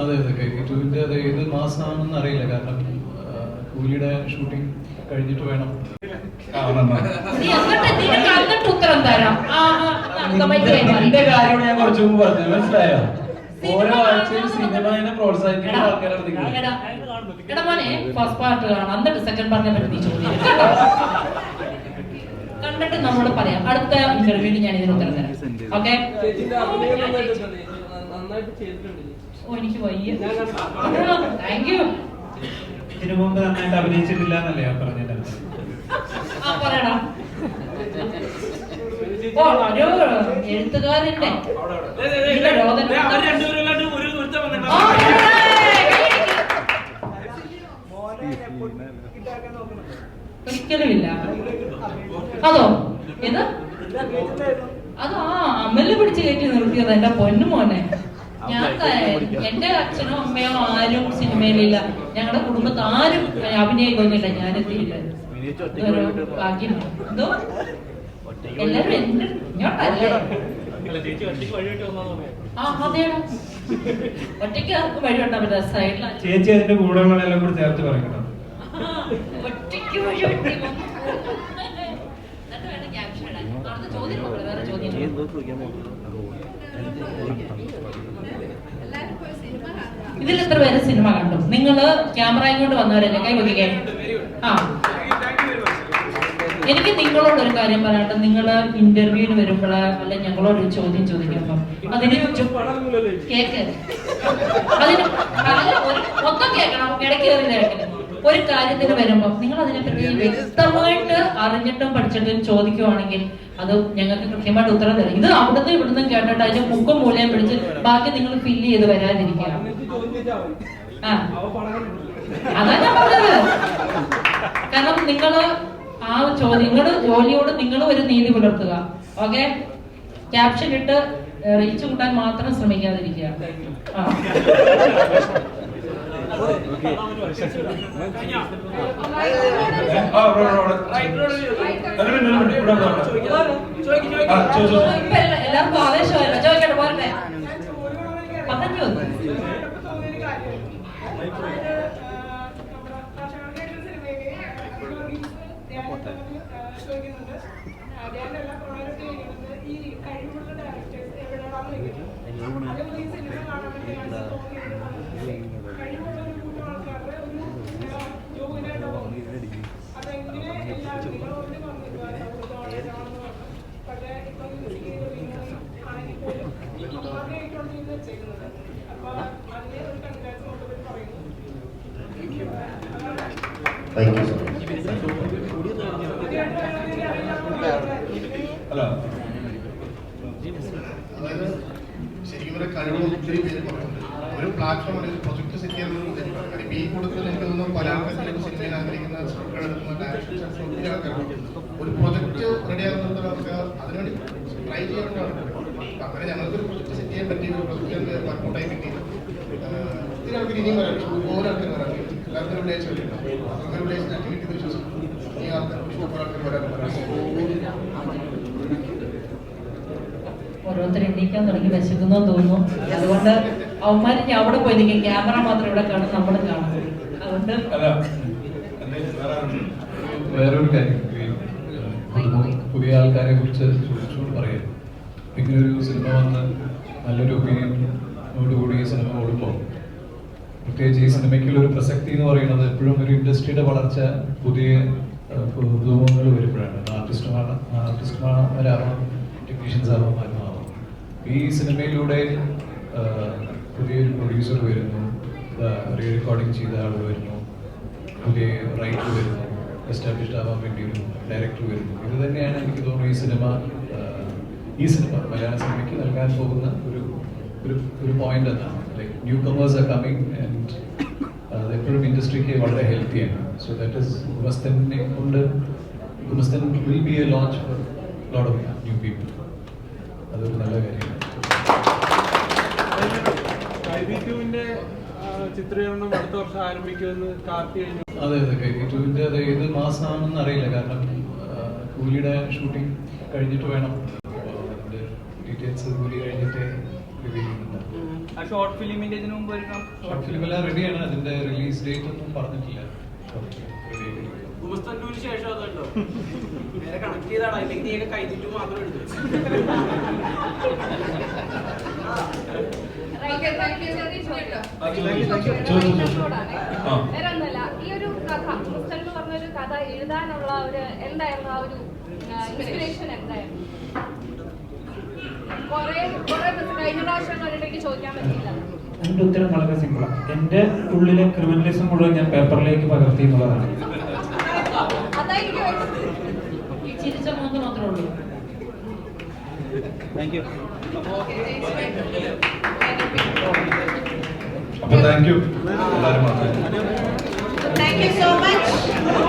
അതെ അതെ KK2 അത് ഏത് മാസമാണെന്ന് അറിയില്ല, കാരണം കൂലിയുടെ ഷൂട്ടിംഗ് കഴിഞ്ഞിട്ട് വേണം. എന്റെ കാര്യം ഞാൻ കുറച്ചു മുമ്പ് പറഞ്ഞു, മനസ്സിലായോ? ഓരോ ആഴ്ചയും സിനിമയെ പ്രോത്സാഹിപ്പിക്കുന്ന ആൾക്കാരാണ് ഫസ്റ്റ് പാർട്ട് കാണാം, എന്നിട്ട് സെക്കൻഡ് പാർട്ടിനെ പറ്റി നീ ചോദ്യം കണ്ടിട്ട് നമ്മളോട് പറയാം. അടുത്ത ഇന്റർവ്യൂവിൽ ഞാൻ ഇതിന് ഉത്തരം തരാം. ഓക്കെ? ഓ എനിക്ക് വയ്യ. Thank you. ഇതിനു മുമ്പ് നന്നായിട്ട് അഭിനയിച്ചിട്ടില്ല എന്നല്ലേ ഞാൻ പറഞ്ഞത്? ആ പറയടാ. ഓ ഒരു എഴുത്തുകാരന്റെ ഒരിക്കലുമില്ല. അതോ ഇത് അത് അമ്മല് പിടിച്ച് കയറ്റി നിർത്തിയത് എന്റെ പൊന്നു മോനെ. ഞാൻ എന്റെ അച്ഛനോ അമ്മയോ ആരും സിനിമയിലില്ല, ഞങ്ങളുടെ കുടുംബത്തിൽ ആരും അഭിനയിക്കൊന്നുമില്ല, ഞാനെത്തിയില്ല. ഇതൊരു ഭാഗ്യമാണ്. എന്തോ എല്ലാരും എന്റെ ഇങ്ങോട്ടല്ലേ? ആ അതെയാണ്, ഒറ്റയ്ക്ക് ആർക്കും വഴി ഉണ്ടാ പറ്റില്ല. സൈഡിലാണ് ചേച്ചി അതിന്റെ കൂടെയുള്ളതെല്ലാം കൂടി ചേർത്ത് പറയണം. ഒറ്റയ്ക്ക് വഴി വെട്ടി വേണം ക്യാപ്ഷൻ ഇടാൻ. അടുത്ത ചോദ്യം വേറെ ചോദ്യം. ഇതിൽ എത്ര പേര് സിനിമ കണ്ടു? നിങ്ങള് ക്യാമറയും കൊണ്ട് വന്നവരല്ലേ? കൈ വയ്ക്കേ. ആ എനിക്ക് നിങ്ങളോട് ഒരു കാര്യം പറയാട്ടെ. നിങ്ങൾ ഇന്റർവ്യൂവിന് വരുമ്പോൾ അല്ലെ ഞങ്ങളോട് ഒരു ചോദ്യം ചോദിക്കുമ്പോൾ അതിന് കേക്ക് അതിന് മൊത്തം കേൾക്കണം, ഇടയ്ക്ക് കയറി കേൾക്കണം. ഒരു കാര്യത്തിന് വരുമ്പോൾ നിങ്ങൾ അതിനെപ്പറ്റി വ്യക്തമായിട്ട് അറിഞ്ഞിട്ടും പഠിച്ചിട്ടും ചോദിക്കുവാണെങ്കിൽ അത് ഞങ്ങൾക്ക് കൃത്യമായിട്ട് ഉത്തരം തരും. ഇത് അവിടുന്ന് ഇവിടുന്ന് കേട്ടിട്ട് അതിന്റെ മുക്കും മൂലയും പിടിച്ച് ബാക്കി നിങ്ങൾ ഫില്ല് ചെയ്ത് വരാതിരിക്കുക. ആ അതാ ഞാൻ പറഞ്ഞത്. കാരണം നിങ്ങള് ആ നിങ്ങളുടെ ജോലിയോട് നിങ്ങൾ ഒരു നീതി പുലർത്തുക. ഓക്കെ? ക്യാപ്ഷൻ ഇട്ട് റീച്ച് കൂട്ടാൻ മാത്രം ശ്രമിക്കാതിരിക്കുക. എല്ലാവർക്കും ആവേശമല്ല. ചോദിക്കട്ടെ, പോരട്ടെ. പറഞ്ഞു Thank you so much. ശരിക്കും ഒരു കഴിവ് ഒത്തിരി പേര് പറയുന്നുണ്ട്. ഒരു പ്ലാറ്റ്ഫോം അല്ലെങ്കിൽ പ്രൊജക്ട് സെറ്റ് ചെയ്യാൻ ഈ കൂടുതൽ എനിക്ക് തോന്നുന്നു പല ആൾക്കാരും സിനിമയിൽ ആഗ്രഹിക്കുന്ന സ്ക്രിപ്റ്റുകൾ എടുക്കുന്ന ഡയറക്ടേഴ്സ് ഒത്തിരി ആൾക്കാരുണ്ട്. ഒരു പ്രൊജക്ട് റെഡി ആകുന്നത് നമുക്ക് അതിനുവേണ്ടി ട്രൈ ചെയ്യാവുന്നതാണ്. അങ്ങനെ ഞങ്ങൾക്കൊരു പ്രൊജക്ട് സെറ്റ് ചെയ്യാൻ പറ്റിയ ഒരു പ്രൊജക്ട് വർക്കൗട്ടായി കിട്ടിയില്ല. ഒത്തിരി ആൾക്കാർ ഇനിയും വരാൻ ഓരോ ആൾക്കാർ വരാൻ എല്ലാവർക്കും വിളിച്ചു വരില്ല. അങ്ങനെ വിളിച്ച ആക്ടിവിറ്റി വിശ്വസിക്കും. ഈ ആൾക്കാർ ആൾക്കാർ വരാൻ ഓരോരുത്തർ എണ്ണീക്കാൻ തുടങ്ങി വിശക്കുന്നു തോന്നുന്നു. അതുകൊണ്ട് അവന്മാര് അവിടെ പോയി നിൽക്കും, ക്യാമറ മാത്രം ഇവിടെ കാണും, നമ്മളും കാണും. അതുകൊണ്ട് വേറൊരു കാര്യം, പുതിയ ആൾക്കാരെ കുറിച്ച് ചോദിച്ചുകൊണ്ട് പറയാം. ഇങ്ങനെ ഒരു സിനിമ വന്ന് നല്ലൊരു ഒപ്പീനിയനോടുകൂടി ഈ സിനിമ ഓടുമ്പോൾ പ്രത്യേകിച്ച് ഈ സിനിമയ്ക്കുള്ളൊരു പ്രസക്തി എന്ന് പറയുന്നത് എപ്പോഴും ഒരു ഇൻഡസ്ട്രിയുടെ വളർച്ച പുതിയ പുതുമുഖങ്ങൾ വരുമ്പോഴാണ്. ആർട്ടിസ്റ്റുമാരാവാം, ടെക്നീഷ്യൻസ് ആവാം, ആരും ആവാം. ഈ സിനിമയിലൂടെ പുതിയൊരു പ്രൊഡ്യൂസർ വരുന്നു, റീ റെക്കോർഡിങ് ചെയ്ത ആൾ വരുന്നു, പുതിയ റൈറ്റർ വരുന്നു, എസ്റ്റാബ്ലിഷ്ഡ് ആവാൻ വേണ്ടി ഒരു ഡയറക്ടർ വരുന്നു. ഇത് തന്നെയാണ് എനിക്ക് തോന്നുന്നു ഈ സിനിമ മലയാള സിനിമയ്ക്ക് നൽകാൻ പോകുന്ന ഒരു പോയിന്റ് എന്നാണ്. Like newcomers are coming and അതെപ്പോഴും ഇൻഡസ്ട്രിക്ക് വളരെ ഹെൽത്തിയാണ്. സോ ദാറ്റ് ഇസ് ഗുമസ്തനെ കൊണ്ട് Gumasthan will be a launch for lot of new people. അതൊരു നല്ല കാര്യമാണ്. ചിത്രീകരണം അടുത്ത വർഷം ആരംഭിക്കുമെന്ന് കാർത്തി കഴിഞ്ഞു. അതെ അതെ KK2 അത് ഏത് മാസമാണെന്ന് അറിയില്ല, കാരണം കൂലിയുടെ ഷൂട്ടിംഗ് കഴിഞ്ഞിട്ട് വേണം. ഡീറ്റെയിൽസ് കൂലി കഴിഞ്ഞിട്ട് റിവീൽ ചെയ്യുന്നുണ്ട്. ആ ഷോർട്ട് ഫിലിമിന്റെ ഇതിനു മുമ്പ് ഒരു ഷോർട്ട് ഫിലിം എല്ലാം റെഡിയാണ്. അതിന്റെ റിലീസ് ഡേറ്റ് ഒന്നും പറഞ്ഞിട്ടില്ല. ഗുമസ്തന്നൂരിന് ശേഷം അതുണ്ടോ നേരെ കണക്ട് ചെയ്താണ്, അല്ലെങ്കിൽ നീയൊക്കെ കൈതിട്ട് മാത്രം എടുത്തു. വേറെ ഒന്നല്ല, ഈ ഒരു കഥ മുസ്തൽ എന്ന് പറഞ്ഞൊരു കഥ എഴുതാനുള്ള ഒരു എന്തായിരുന്നു ആ ഒരു ഇൻസ്പിറേഷൻ എന്തായിരുന്നു? കുറെ കഴിഞ്ഞ പ്രാവശ്യം എനിക്ക് ചോദിക്കാൻ പറ്റില്ല. എൻ്റെ ഉത്തരം വളരെ സിമ്പിളാണ്. എൻ്റെ ഉള്ളിലെ ക്രിമിനലിസം മുഴുവൻ ഞാൻ പേപ്പറിലേക്ക് പകർത്തി എന്നുള്ളതാണ്. അതായിരിക്കും ഈ ചിരിച്ച മൂന്ന് മാത്രമേ ഉള്ളൂ. അപ്പൊ താങ്ക് യു എല്ലാവരും. Thank you so much.